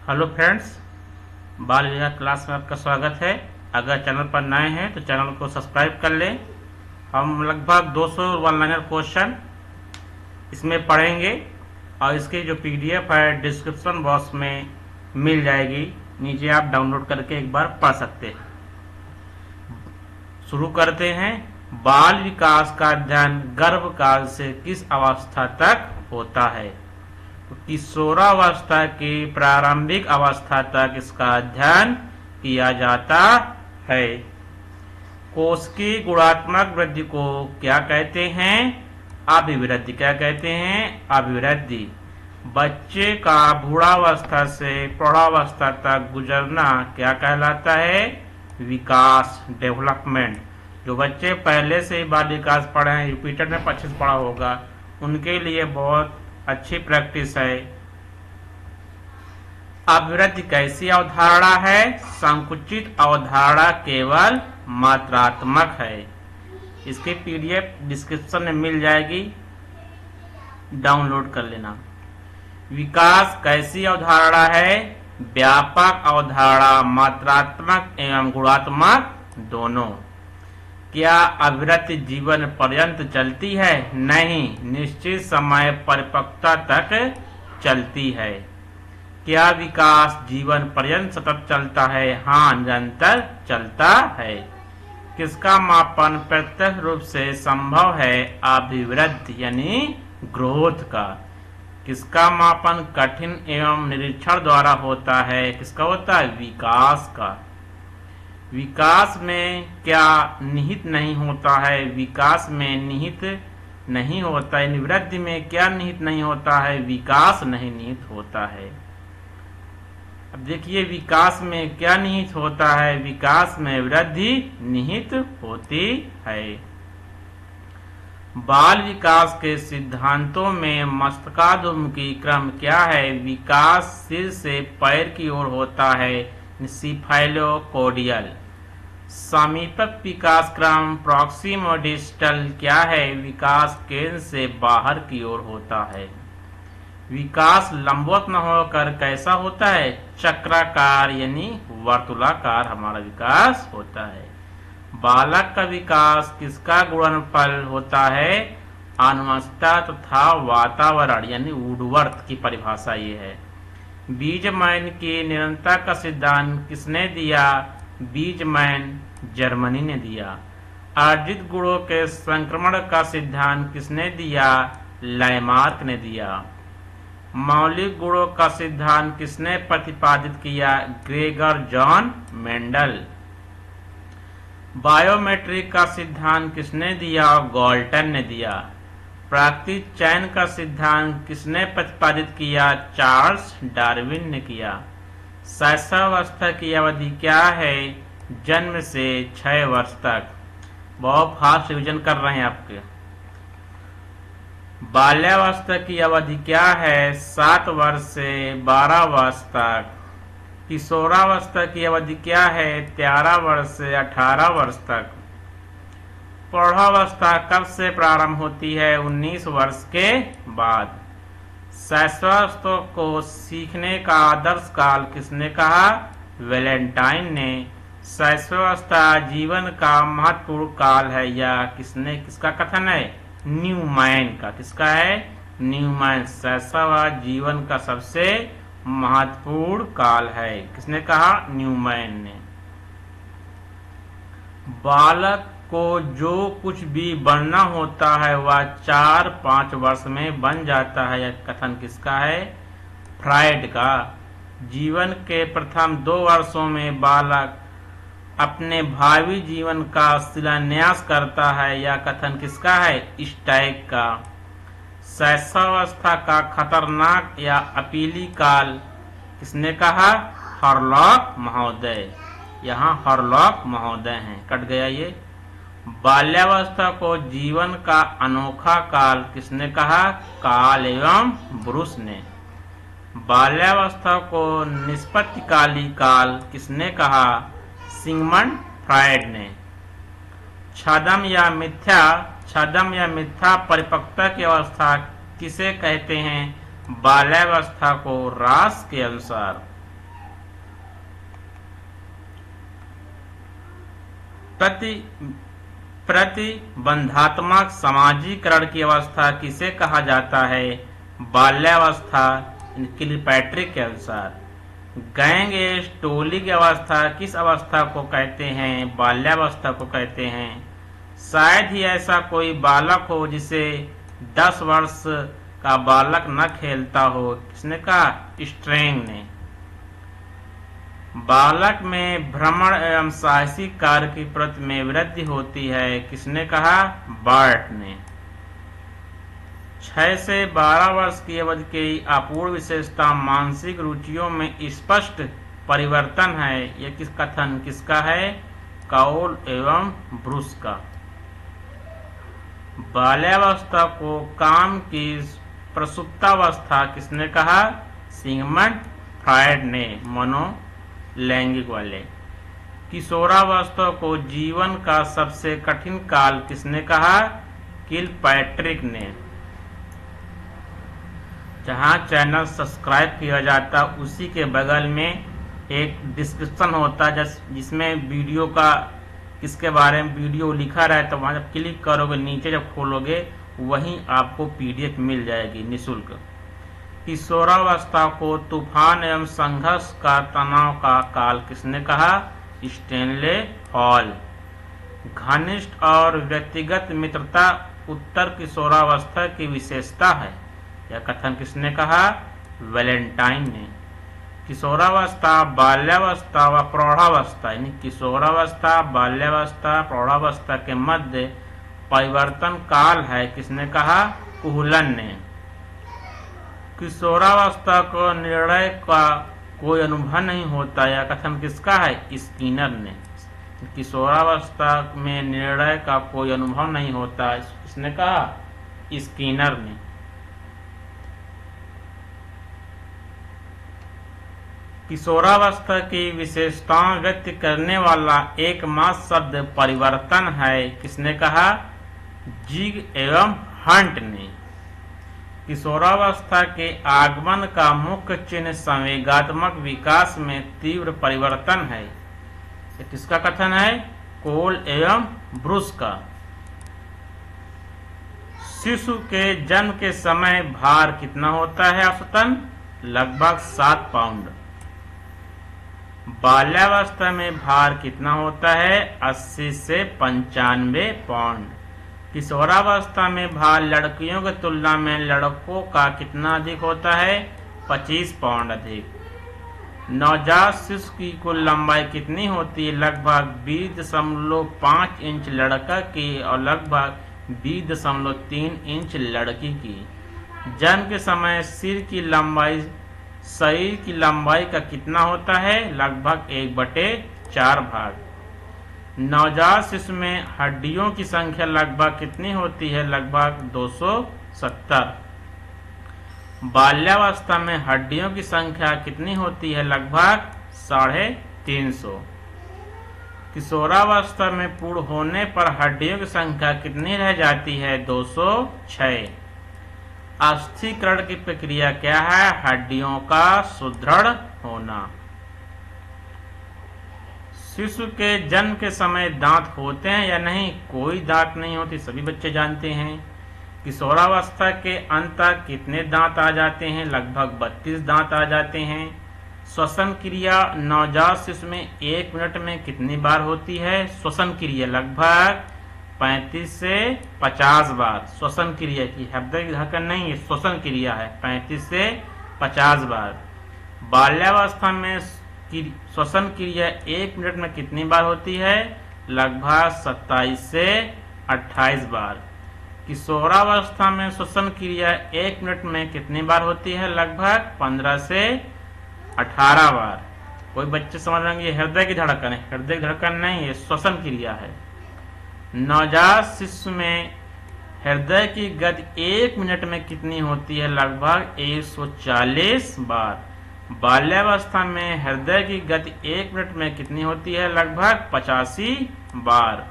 Hello friends, बाल विकास class में आपका स्वागत है। अगर चैनल पर नए हैं तो चैनल को सब्सक्राइब कर लें। हम लगभग 200 वन लाइनर क्वेश्चन इसमें पढ़ेंगे और इसकी जो पीडीएफ है डिस्क्रिप्शन बॉक्स में मिल जाएगी। नीचे आप डाउनलोड करके एक बार पढ़ सकते हैं। शुरू करते हैं। बाल विकास का अध्ययन गर्भकाल से किस अवस्था तक होता है? तो किशोरावस्था की प्रारंभिक अवस्था तक इसका अध्ययन किया जाता है। कोश की गुणात्मक वृद्धि को क्या कहते हैं? अभिवृद्धि। क्या कहते हैं? अभिवृद्धि। बच्चे का भ्रूणावस्था से प्रौढ़ावस्था तक गुजरना क्या कहलाता है? विकास, डेवलपमेंट। जो बच्चे पहले से ही बाल विकास पढ़े हैं, रिपीटेड में 25 पढ़ा होगा, उनके लिए बहुत अच्छी प्रैक्टिस है। अभिवृद्धि कैसी अवधारणा है? संकुचित अवधारणा केवल मात्रात्मक है। इसकी पीडीएफ डिस्क्रिप्शन में मिल जाएगी, डाउनलोड कर लेना। विकास कैसी अवधारणा है? व्यापक अवधारणा, मात्रात्मक एवं गुणात्मक दोनों। क्या अभिवृद्धि जीवन पर्यंत चलती है? नहीं, निश्चित समय परिपक्वता तक चलती है। क्या विकास जीवन पर्यंत सतत चलता है? हाँ, निरंतर चलता है। किसका मापन प्रत्यक्ष रूप से संभव है? अभिवृद्धि यानी ग्रोथ का। किसका मापन कठिन एवं निरीक्षण द्वारा होता है? किसका होता है? विकास का। विकास में क्या निहित नहीं होता है? विकास में निहित नहीं होता है। वृद्धि में क्या निहित नहीं होता है? विकास नहीं निहित होता है। अब देखिए, विकास में क्या निहित होता है? विकास में वृद्धि निहित होती है। बाल विकास के सिद्धांतों में मस्तकाधोमुखी क्रम क्या है? विकास सिर से पैर की ओर होता है, सिफाइलोकोडियल। समीपक विकास क्रम प्रॉक्सिमोडिस्टल क्या है? विकास केंद्र से बाहर की ओर होता है। विकास लंबवत न होकर कैसा होता है? चक्राकार यानी वर्तुलाकार हमारा विकास होता है। बालक का विकास किसका गुणनफल होता है? अनुवस्था तथा वातावरण यानी वुडवर्थ की परिभाषा ये है। बीजमैन की निरंतरता का सिद्धांत किसने दिया? बीजमैन जर्मनी ने दिया। अर्जित गुणों के संक्रमण का सिद्धांत किसने दिया? लैमार्क ने दिया। मौलिक गुणों का सिद्धांत किसने प्रतिपादित किया? Gregor John Mendel. बायोमेट्रिक का सिद्धांत किसने दिया? गॉल्टन ने दिया। प्राकृतिक चयन का सिद्धांत किसने प्रतिपादित किया? चार्ल्स डार्विन ने किया। शैशवावस्था की अवधि क्या है? जन्म से 6 वर्ष तक। बहुत फास्ट रिवीजन कर रहे हैं आपके। बाल्यावस्था की अवधि क्या है? 7 वर्ष से 12 वर्ष तक। किशोरावस्था की अवधि क्या है? 13 वर्ष से 18 वर्ष तक। प्रौढ़ावस्था कब से प्रारंभ होती है? 19 वर्ष के बाद। शैशवावस्था को सीखने का आदर्श काल किसने कहा? वैलेंटाइन ने। शैशवावस्था जीवन का महत्वपूर्ण काल है, या किसका कथन है? न्यूमैन का। किसका है? न्यूमैन। शैशवावस्था जीवन का सबसे महत्वपूर्ण काल है। किसने कहा? न्यूमैन ने। बालक को जो कुछ भी बनना होता है वह 4-5 वर्ष में बन जाता है। यह कथन किसका है? फ्रायड का। जीवन के प्रथम 2 वर्षों में बालक अपने भावी जीवन का शिलान्यास करता है। यह कथन किसका है? स्टाइक का। शैशवावस्था का खतरनाक या अपीली काल किसने कहा? हरलॉक महोदय। यहाँ हरलॉक महोदय हैं, कट गया ये। बाल्यावस्था को जीवन का अनोखा काल किसने कहा? काल एवं ब्रूस ने। बाल्यावस्था को निष्पत्तिकाली काल किसने कहा? सिगमंड फ्रायड ने। छद्म या मिथ्या परिपक्वता की अवस्था किसे कहते हैं? बाल्यावस्था को रास के अनुसार। प्रतिबंधात्मक सामाजिकरण की अवस्था किसे कहा जाता है? बाल्यावस्था, किलपैट्रिक के अनुसार। गैंग एज टोली की अवस्था किस अवस्था को कहते हैं? बाल्यावस्था को कहते हैं। शायद ही ऐसा कोई बालक हो जिसे 10 वर्ष का बालक न खेलता हो, किसने कहा? स्ट्रेंग ने। बालक में भ्रमण एवं साहसिक कार्य की प्रति में वृद्धि होती है, किसने कहा? बार्ट ने। 6 से 12 वर्ष की अवधि की अपूर्ण विशेषता मानसिक रुचियों में स्पष्ट परिवर्तन है, यह किस कथन किसका है? काउल एवं ब्रूस का। बाल्यावस्था को काम की प्रसुप्तावस्था किसने कहा? सिगमंड फ्रायड ने, मनोलैंगिक वाले। किशोरावस्था को जीवन का सबसे कठिन काल किसने कहा? किलपैट्रिक ने। जहां चैनल सब्सक्राइब किया जाता उसी के बगल में एक डिस्क्रिप्शन होता है जिसमें वीडियो का किसके बारे में वीडियो लिखा रहता है। वहां जब क्लिक करोगे, नीचे जब खोलोगे, वहीं आपको पीडीएफ मिल जाएगी निःशुल्क। किशोरावस्था को तूफान एवं संघर्ष का तनाव का काल किसने कहा? Stanley hall. घनिष्ठ और व्यक्तिगत मित्रता उत्तर किशोरावस्था की विशेषता है, यह कथन किसने कहा? वैलेंटाइन ने। किशोरावस्था, बाल्यावस्था व प्रौढ़ावस्था, यानी किशोरावस्था, बाल्यावस्था, प्रौढ़ावस्था के मध्य परिवर्तन काल है, किसने कहा? कुहलन ने। किशोरावस्था को निर्णय का कोई अनुभव नहीं होता, यह कथन किसका है? स्किनर ने। किशोरावस्था में निर्णय का कोई अनुभव नहीं होता, इसने कहा? स्किनर ने। किशोरावस्था की विशेषताओं व्यक्त करने वाला एकमात्र शब्द परिवर्तन है, किसने कहा? जिग एवं हंट ने। किशोरावस्था के आगमन का मुख्य चिन्ह संवेगात्मक विकास में तीव्र परिवर्तन है, ये किसका कथन है? कोल एवं ब्रूस का। शिशु के जन्म के समय भार कितना होता है औसतन? लगभग 7 पाउंड। बाल्यावस्था में भार कितना होता है? 80 से 95 पाउंड। किशोरावस्था में भार लड़कियों की तुलना में लड़कों का कितना अधिक होता है? 25 पाउंड अधिक। नवजात शिशु की कुल लंबाई कितनी होती है? लगभग 20.5 इंच लड़का की और लगभग 20.3 इंच लड़की की। जन्म के समय सिर की लंबाई शरीर की लंबाई का कितना होता है? लगभग 1/4 भाग। नवजात शिशु में हड्डियों की संख्या लगभग कितनी होती है? लगभग 270। बाल्यावस्था में हड्डियों की संख्या कितनी होती है? लगभग 350। किशोरावस्था में पूर्ण होने पर हड्डियों की संख्या कितनी रह जाती है? 206। अस्थिकरण की प्रक्रिया क्या है? हड्डियों का सुदृढ़ होना। शिशु के जन्म के समय दांत होते हैं या नहीं? कोई दांत नहीं होती, सभी बच्चे जानते हैं। किशोरावस्था के अंत तक कितने दांत आ जाते हैं? लगभग 32 दांत आ जाते हैं। श्वसन क्रिया नवजात शिशु में 1 मिनट में कितनी बार होती है? श्वसन क्रिया लगभग 35 से 50 बार। श्वसन क्रिया की, हृदय की धड़कन नहीं है, श्वसन क्रिया है, 35 से 50 बार। बाल्यावस्था में श्वसन क्रिया 1 मिनट में कितनी बार होती है? लगभग 27 से 28 बार। किशोरावस्था में श्वसन क्रिया 1 मिनट में कितनी बार होती है? लगभग 15 से 18 बार। कोई बच्चे समझ रहे हैं ये हृदय की धड़कन है, हृदय की धड़कन नहीं, ये श्वसन क्रिया है। नवजात शिशु में हृदय की गति 1 मिनट में कितनी होती है? लगभग 140 बार। बाल्यावस्था में हृदय की गति 1 मिनट में कितनी होती है? लगभग 85 बार।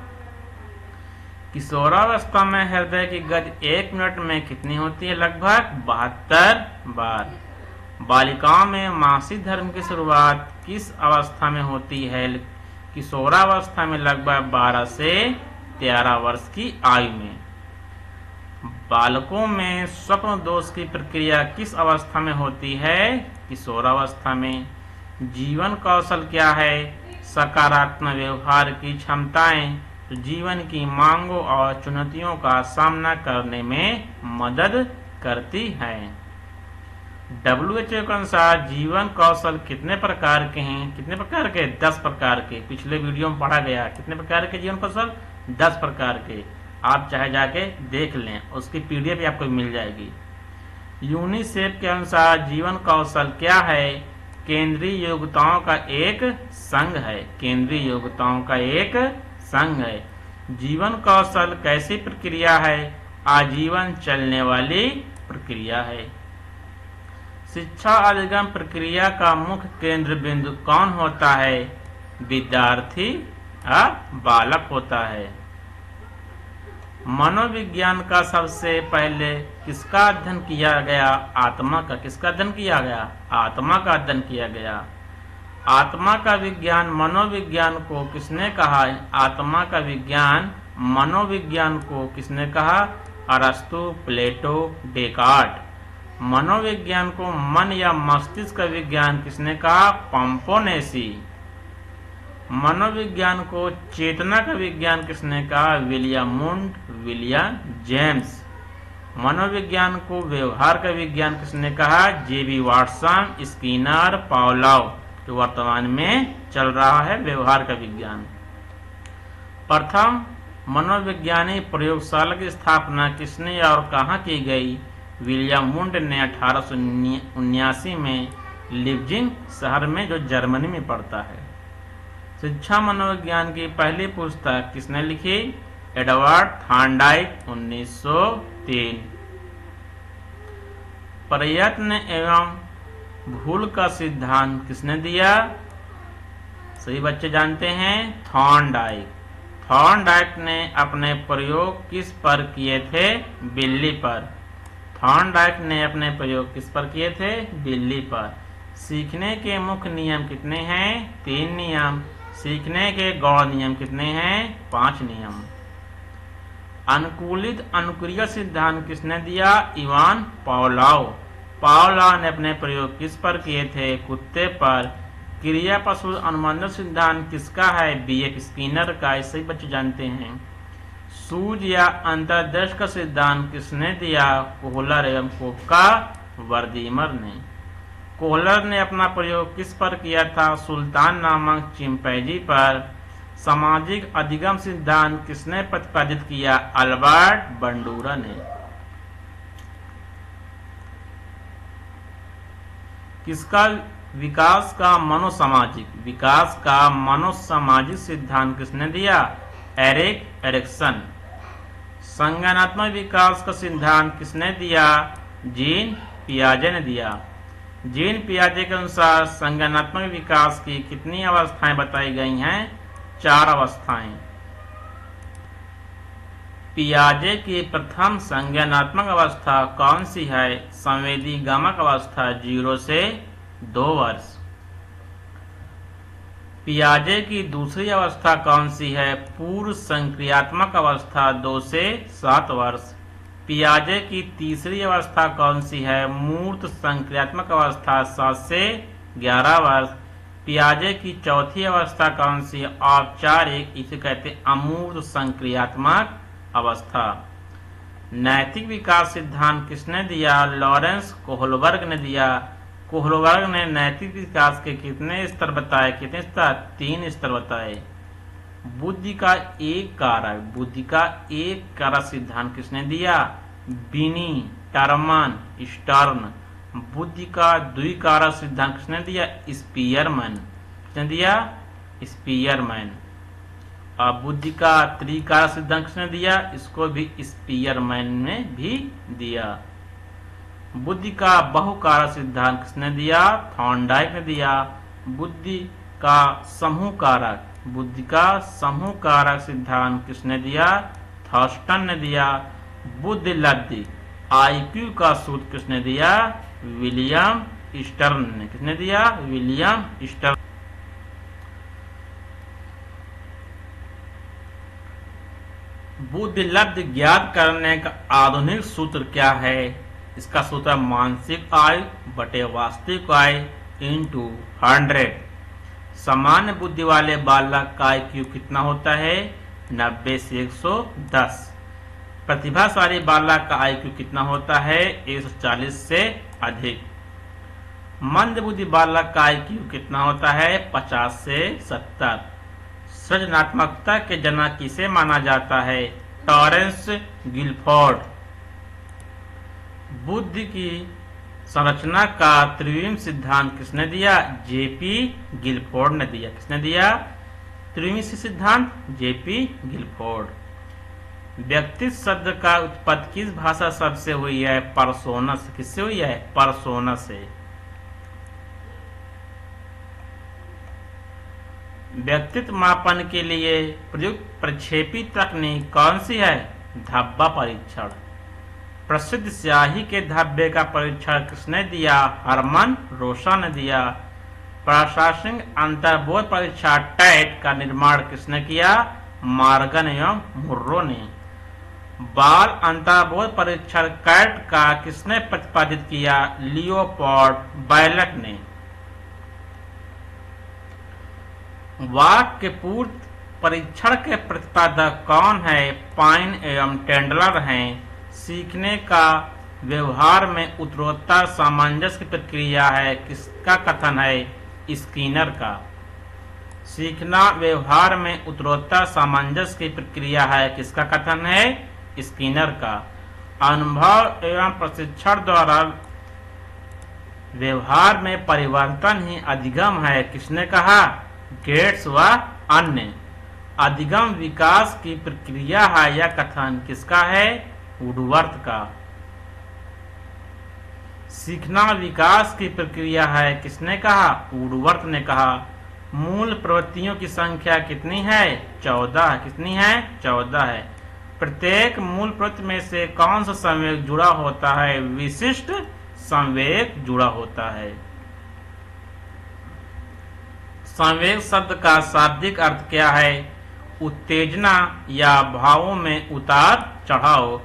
किशोरावस्था में हृदय की गति 1 मिनट में कितनी होती है? लगभग 72 बार। बालिकाओं में मासिक धर्म की शुरुआत किस अवस्था में होती है? किशोरावस्था में लगभग 12 से 13 वर्ष की आयु में। बालकों में स्वप्न दोष की प्रक्रिया किस अवस्था में होती है? किशोरावस्था में। जीवन कौशल क्या है? सकारात्मक व्यवहार की क्षमताएं तो जीवन की मांगों और चुनौतियों का सामना करने में मदद करती है। WHO के अनुसार जीवन कौशल कितने प्रकार के हैं? कितने प्रकार के? 10 प्रकार के। पिछले वीडियो में पढ़ा गया कितने प्रकार के जीवन कौशल? 10 प्रकार के। आप चाहे जाके देख लें, उसकी PDF आपको मिल जाएगी। यूनिसेफ के अनुसार जीवन कौशल क्या है? केंद्रीय योग्यताओं का एक संघ है। केंद्रीय योग्यताओं का एक संघ है। जीवन कौशल कैसी प्रक्रिया है? आजीवन चलने वाली प्रक्रिया है। शिक्षा अधिगम प्रक्रिया का मुख्य केंद्र बिंदु कौन होता है? विद्यार्थी या बालक होता है। मनोविज्ञान का सबसे पहले किसका अध्ययन किया गया? आत्मा का। किसका अध्ययन किया गया? आत्मा का अध्ययन किया गया। आत्मा का विज्ञान मनोविज्ञान को किसने कहा? आत्मा का विज्ञान मनोविज्ञान को किसने कहा? अरस्तु, प्लेटो, डेकार्ट। मनोविज्ञान को मन या मस्तिष्क का विज्ञान किसने कहा? पंपोनेसी। मनोविज्ञान को चेतना का विज्ञान किसने कहा? विलियम मुंड, विलियम जेम्स। मनोविज्ञान को व्यवहार का विज्ञान किसने कहा? JB वाटसन, स्किनर, पावलोव, जो वर्तमान में चल रहा है व्यवहार का विज्ञान। प्रथम मनोवैज्ञानिक प्रयोगशाला की स्थापना किसने और कहाँ की गई? विलियम मुंड ने 1879 में लिप्जिग शहर में, जो जर्मनी में पड़ता है। शिक्षा मनोविज्ञान की पहली पुस्तक किसने लिखी? Edward Thorndike, 1903। प्रयत्न एवं भूल का सिद्धांत किसने दिया? सही बच्चे जानते हैं, थॉर्नडाइक। थॉर्नडाइक ने अपने प्रयोग किस पर किए थे? बिल्ली पर। थॉर्नडाइक ने अपने प्रयोग किस पर किए थे? बिल्ली पर। सीखने के मुख्य नियम कितने हैं? 3 नियम। सीखने के गौण नियम कितने हैं? 5 नियम। अनुकूलित अनुक्रिया सिद्धांत किसने दिया? Ivan Pavlov. पावलोव ने अपने प्रयोग किस पर किए थे? कुत्ते पर। क्रिया पशु अनुबंध सिद्धांत किसका है? BF स्किनर का। इसे ही बच्चे जानते हैं। सूझ या अंतर्दृष्टि का सिद्धांत किसने दिया? कोहलर एवं कोपका वर्दीमर ने। कोहलर ने अपना प्रयोग किस पर किया था? सुल्तान नामक चिंपैंजी पर। सामाजिक अधिगम सिद्धांत किसने प्रतिपादित किया? अल्बर्ट बंडूरा ने। किसका विकास का मनोसामाजिक सिद्धांत किसने दिया? Erik Erikson. संज्ञानात्मक विकास का सिद्धांत किसने दिया? जीन पियाजे ने दिया। जीन पियाजे के अनुसार संज्ञानात्मक विकास की कितनी अवस्थाएं बताई गई हैं? 4 अवस्थाएं। पियाजे की प्रथम संज्ञानात्मक अवस्था कौन सी है? संवेदी गामक अवस्था 0 से 2 वर्ष। पियाजे की दूसरी अवस्था कौन सी है? पूर्व संक्रियात्मक अवस्था 2 से 7 वर्ष। पियाजे की तीसरी अवस्था कौन सी है? मूर्त संक्रियात्मक अवस्था 7 से 11 वर्ष। पियाजे की चौथी अवस्था कौन सी है? औपचारिक, इसे कहते हैं अमूर्त संक्रियात्मक अवस्था। नैतिक विकास सिद्धांत किसने दिया? लॉरेंस कोहलबर्ग ने दिया। कोहलबर्ग ने नैतिक विकास के कितने स्तर बताए? कितने स्तर? 3 स्तर बताए। बुद्धि का एक कारक सिद्धांत किसने दिया? बिनी, टर्मन, स्टर्न। बुद्धि का द्विकारक सिद्धांत किसने दिया? स्पीयरमैन। किसने दिया? स्पीयरमैन। और बुद्धि का त्रिकारक सिद्धांत किसने दिया? इसको भी स्पीयरमैन ने भी दिया। बुद्धि का बहुकारक सिद्धांत किसने दिया? थॉर्नडाइक ने दिया। बुद्धि का समूह कारक सिद्धांत किसने दिया? थर्स्टन ने दिया। बुद्धि लब्धि IQ का सूत्र किसने दिया? विलियम स्टर्न ने। किसने दिया? William stern. बुद्धि लब्धि ज्ञात करने का आधुनिक सूत्र क्या है? इसका सूत्र है मानसिक आयु बटे वास्तविक आयु इंटू 100। सामान्य बुद्धि वाले बालक का IQ कितना होता है? 90 से 110। प्रतिभाशाली बालक का IQ कितना होता है? 140 से अधिक। मंद बुद्धि बालक का IQ कितना होता है? 50 से 70। सृजनात्मकता के जनक किसे माना जाता है? Torrance Guilford. बुद्धि की संरचना का त्रिविम सिद्धांत किसने दिया? जेपी गिलफोर्ड ने दिया। किसने दिया त्रिविम सिद्धांत? JP Guilford. व्यक्तित्व शब्द का उत्पत्ति किस भाषा शब्द से हुई है? पर्सोना से। किससे हुई है? पर्सोना से। व्यक्तित्व मापन के लिए प्रयुक्त प्रक्षेपी तकनीक कौन सी है? धब्बा परीक्षण। प्रसिद्ध स्याही के धब्बे का परीक्षण किसने दिया? हरमन रोसा ने दिया। प्रशासनिक अंतर्बोध परीक्षा टैट का निर्माण किसने किया? मॉर्गन एवं मुर्रो ने। बाल अंतर्बोध परीक्षण कैट का किसने प्रतिपादित किया? लियोपोल्ड बैलट ने। वाक्य पूर्ति परीक्षण के प्रतिपादक कौन है? पाइन एवं टेंडलर हैं। सीखने का व्यवहार में उत्तरोत्तर सामंजस्य की प्रक्रिया है, किसका कथन है? स्किनर का। सीखना व्यवहार में उत्तरोत्तर सामंजस्य की प्रक्रिया है, किसका कथन है? स्किनर का। अनुभव एवं प्रशिक्षण द्वारा व्यवहार में परिवर्तन ही अधिगम है, किसने कहा? गेट्स व अन्य। अधिगम विकास की प्रक्रिया है, यह कथन किसका है? वुडवर्थ का। सीखना विकास की प्रक्रिया है, किसने कहा? वुडवर्थ ने कहा। मूल प्रवृत्तियों की संख्या कितनी है? 14। कितनी है? 14 है। प्रत्येक मूल प्रवृत्ति में से कौन सा संवेग जुड़ा होता है? विशिष्ट संवेग जुड़ा होता है। संवेग शब्द का शाब्दिक अर्थ क्या है? उत्तेजना या भावों में उतार चढ़ाव।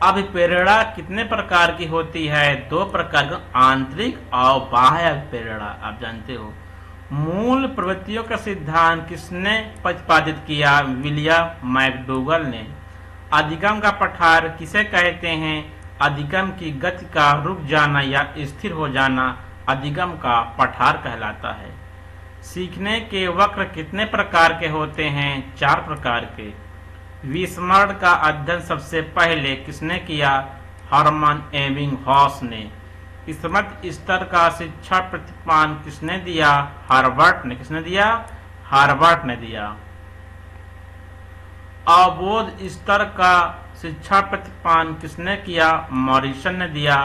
अभिप्रेरणा कितने प्रकार की होती है? 2 प्रकार की, आंतरिक और बाह्य अभिप्रेरणा। आप जानते हो। मूल प्रवृत्तियों का सिद्धांत किसने प्रतिपादित किया? विलियम मैकडूगल ने। अधिगम का पठार किसे कहते हैं? अधिगम की गति का रुक जाना या स्थिर हो जाना अधिगम का पठार कहलाता है। सीखने के वक्र कितने प्रकार के होते हैं? 4 प्रकार के। विस्मरण का अध्ययन सबसे पहले किसने किया? हरमन एबिंगहॉस ने। स्मृति स्तर का शिक्षा प्रतिपादन किसने दिया? हार्वर्ड ने। किसने दिया? हार्वर्ड ने दिया। अवबोध स्तर का शिक्षा प्रतिपादन किसने किया? मॉरिसन ने दिया।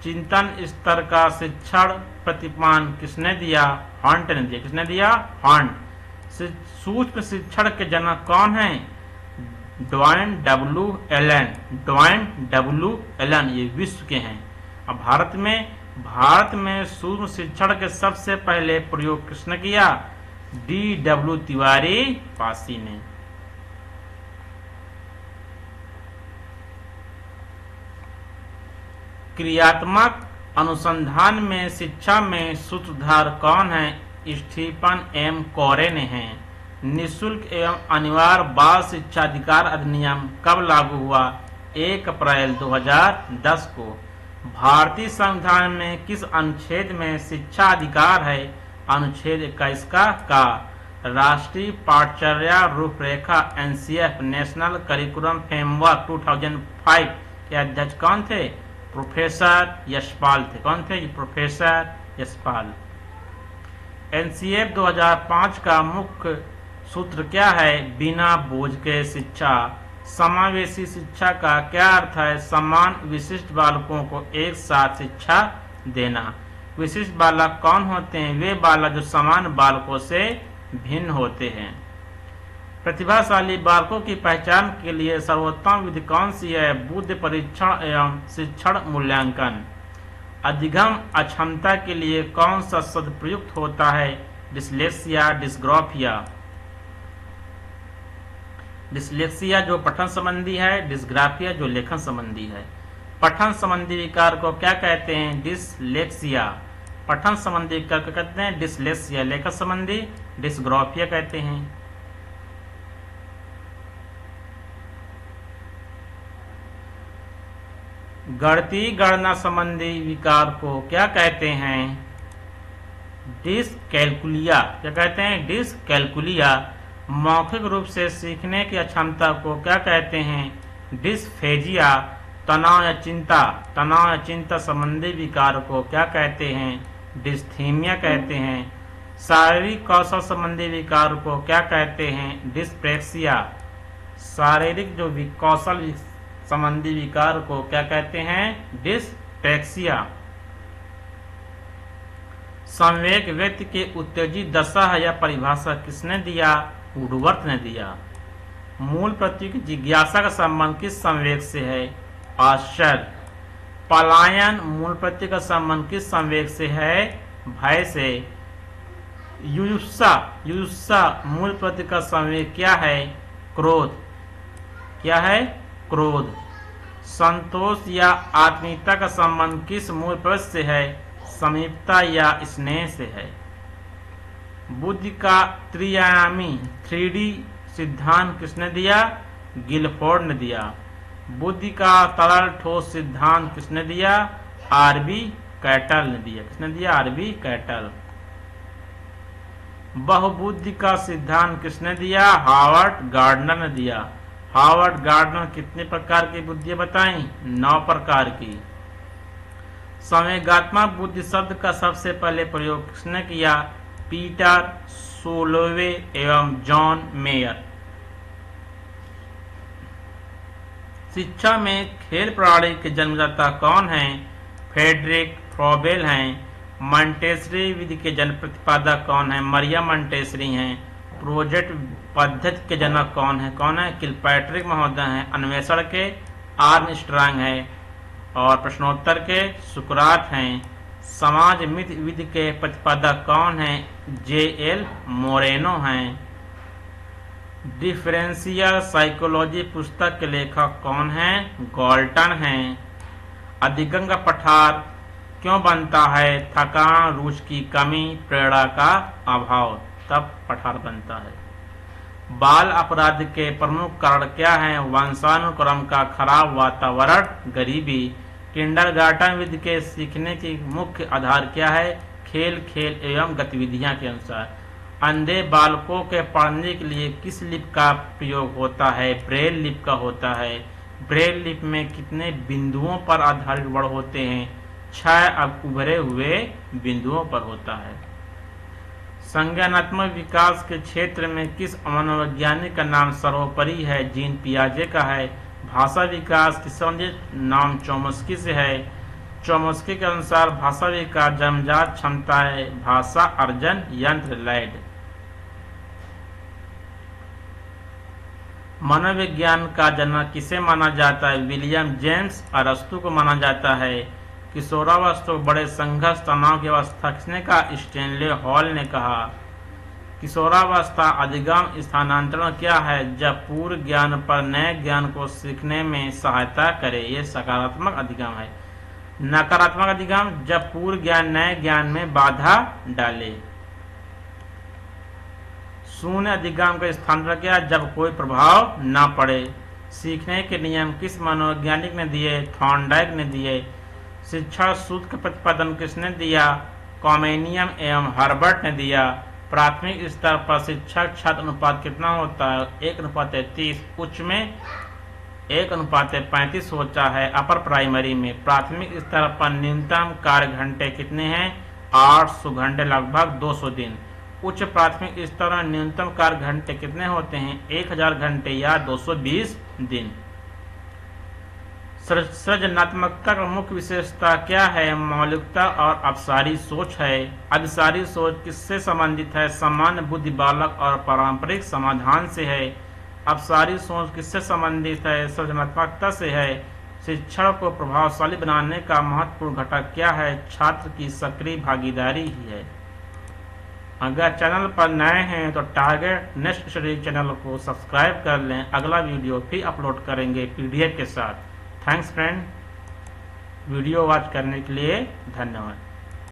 चिंतन स्तर का शिक्षण प्रतिपादन किसने दिया? हंट ने दिया। किसने दिया? हंट। सूक्ष्म शिक्षण के जनक कौन है? Dwight W Allen. Dwight W Allen ये विश्व के हैं। अब भारत में सूक्ष्म शिक्षण के सबसे पहले प्रयोग किसने किया? D.W. तिवारी पासी ने। क्रियात्मक अनुसंधान में शिक्षा में सूत्रधार कौन है? स्टीफन एम कोरे ने हैं। निःशुल्क एवं अनिवार्य बाल शिक्षा अधिकार अधिनियम कब लागू हुआ? 1 अप्रैल 2010 को। भारतीय संविधान में किस अनुच्छेद में शिक्षा अधिकार है? अनुच्छेद 21 का। राष्ट्रीय पाठचर्या रूपरेखा NCF नेशनल करिकुलम फ्रेमवर्क 2005 के अध्यक्ष कौन थे? प्रोफेसर यशपाल थे। कौन थे? प्रोफेसर यशपाल। NCF 2005 का मुख्य सूत्र क्या है? बिना बोझ के शिक्षा। समावेशी शिक्षा का क्या अर्थ है? समान विशिष्ट बालकों को एक साथ शिक्षा देना। विशिष्ट बालक कौन होते हैं? वे बालक जो समान बालकों से भिन्न होते हैं। प्रतिभाशाली बालकों की पहचान के लिए सर्वोत्तम विधि कौन सी है? बुद्धि परीक्षण एवं शिक्षण मूल्यांकन। अधिगम अक्षमता के लिए कौन सा शब्द प्रयुक्त होता है? Dyslexia, dysgraphia. डिसलेक्सिया जो पठन संबंधी है, डिस्ग्राफिया जो लेखन संबंधी है। पठन संबंधी विकार को क्या कहते हैं? डिसलेक्सिया। पठन संबंधी विकार को कहते हैं डिसलेक्सिया। लेखन संबंधी डिस्ग्राफिया कहते हैं। गणितीय गणना संबंधी विकार को क्या कहते हैं? डिसकैलकुलिया। क्या कहते हैं? डिसकैलकुलिया। मौखिक रूप से सीखने की अक्षमता को क्या कहते हैं? डिसफेजिया। तनाव या चिंता संबंधी विकार को क्या कहते हैं? डिस्थीमिया कहते हैं। शारीरिक कौशल संबंधी विकार को क्या कहते हैं? डिस्प्रेक्सिया। शारीरिक जो कौशल संबंधी विकार को क्या कहते हैं? डिस्प्रेक्सिया। संवेग व्यक्ति के उत्तेजित दशा है या परिभाषा किसने दिया? वुडवर्थ ने दिया। मूल प्रत्यय की जिज्ञासा का संबंध किस संवेग से है? आश्चर्य। पलायन मूल प्रत्यय का संबंध किस संवेग से है? भय से। युयुत्सा मूल प्रत्यय का संवेग क्या है? क्रोध। क्या है? क्रोध। संतोष या आत्मीयता का संबंध किस मूल प्रत्यय से है? समीपता या स्नेह से है। बुद्धि का त्रिआयामी 3D सिद्धांत किसने दिया? गिलफोर्ड ने दिया। बुद्धि का तरल ठोस सिद्धांत किसने दिया? आरबी कैटल ने दिया। किसने दिया? RB cattle. बहुबुद्धि का सिद्धांत किसने दिया? हार्वर्ड गार्डनर ने दिया। हार्वर्ड गार्डनर कितने प्रकार की बुद्धि बताई? 9 प्रकार की। संवेगात्मक बुद्धि शब्द का सबसे पहले प्रयोग किसने किया? पीटर सोलोवे एवं जॉन मेयर। शिक्षा में खेल प्रणाली के जन्मदाता कौन है? फ्रेडरिक फ्रोबेल हैं। मॉन्टेसरी विधि के जन्म प्रतिपादक कौन है? मरियम मॉन्टेसरी हैं। प्रोजेक्ट पद्धति के जनक कौन है? किलपैट्रिक महोदय हैं। अन्वेषण के आर्मस्ट्रांग है और प्रश्नोत्तर के सुकरात हैं। समाज मित्र विधि के प्रतिपादक कौन है? J.L. मोरेनो हैं। डिफरेंशियल साइकोलॉजी पुस्तक के लेखक कौन हैं? गॉल्टन हैं। अधिगम का पठार क्यों बनता है? थकान, रुचि की कमी, प्रेरणा का अभाव, तब पठार बनता है। बाल अपराध के प्रमुख कारण क्या हैं? वंशानुक्रम का खराब वातावरण, गरीबी। किंडरगार्टन विधि के सीखने की मुख्य आधार क्या है? खेल एवं गतिविधियां के अनुसार। अंधे बालकों के पढ़ने के लिए किस लिपि का प्रयोग होता है? ब्रेल लिपि का होता है। ब्रेल लिपि में कितने बिंदुओं पर आधारित वर्ण होते हैं? 6 अब उभरे हुए बिंदुओं पर होता है। संज्ञानात्मक विकास के क्षेत्र में किस मनोवैज्ञानिक का नाम सर्वोपरि है? जीन पियाजे का है। भाषा विकास की संबंधित नाम चोम्स्की से है। चोम्स्की के अनुसार भाषा विकास जन्मजात क्षमता है। भाषा अर्जन यंत्र लैड। मनोविज्ञान का जनक किसे माना जाता है? विलियम जेम्स अरस्तु को माना जाता है। किशोरावस्था बड़े संघर्ष तनाव की अवस्था किसने कहा? स्टैनले हॉल ने कहा। किशोरावस्था अधिगम स्थानांतरण क्या है? जब पूर्व ज्ञान पर नए ज्ञान को सीखने में सहायता करे, ये सकारात्मक अधिगम है। नकारात्मक अधिगम जब पूर्व ज्ञान नए ज्ञान में बाधा डाले। शून्य अधिगम का स्थानांतरण क्या? जब कोई प्रभाव न पड़े। सीखने के नियम किस मनोवैज्ञानिक ने दिए? थॉर्नडाइक ने दिए। शिक्षा सूत्र का प्रतिपादन किसने दिया? कॉमेनियम एवं हर्बर्ट ने दिया। प्राथमिक स्तर पर शिक्षक छात्र अनुपात कितना होता है? 1:30। उच्च में 1:35 होता है। अपर प्राइमरी में प्राथमिक स्तर पर न्यूनतम कार्य घंटे कितने हैं? 800 घंटे, लगभग 200 दिन। उच्च प्राथमिक स्तर में न्यूनतम कार्य घंटे कितने होते हैं? 1000 घंटे या 220 दिन। सृजनात्मकता का मुख्य विशेषता क्या है? मौलिकता और अपसारी सोच है। अभिसारी सोच किससे संबंधित है? सामान्य बुद्धि बालक और पारंपरिक समाधान से है। अपसारी सोच किससे संबंधित है? सृजनात्मकता से है। शिक्षण को प्रभावशाली बनाने का महत्वपूर्ण घटक क्या है? छात्र की सक्रिय भागीदारी ही है। अगर चैनल पर नए हैं तो टारगेट नेक्स्ट स्टडी चैनल को सब्सक्राइब कर लें। अगला वीडियो फिर अपलोड करेंगे पीडीएफ के साथ। थैंक्स फ्रेंड, वीडियो वॉच करने के लिए धन्यवाद।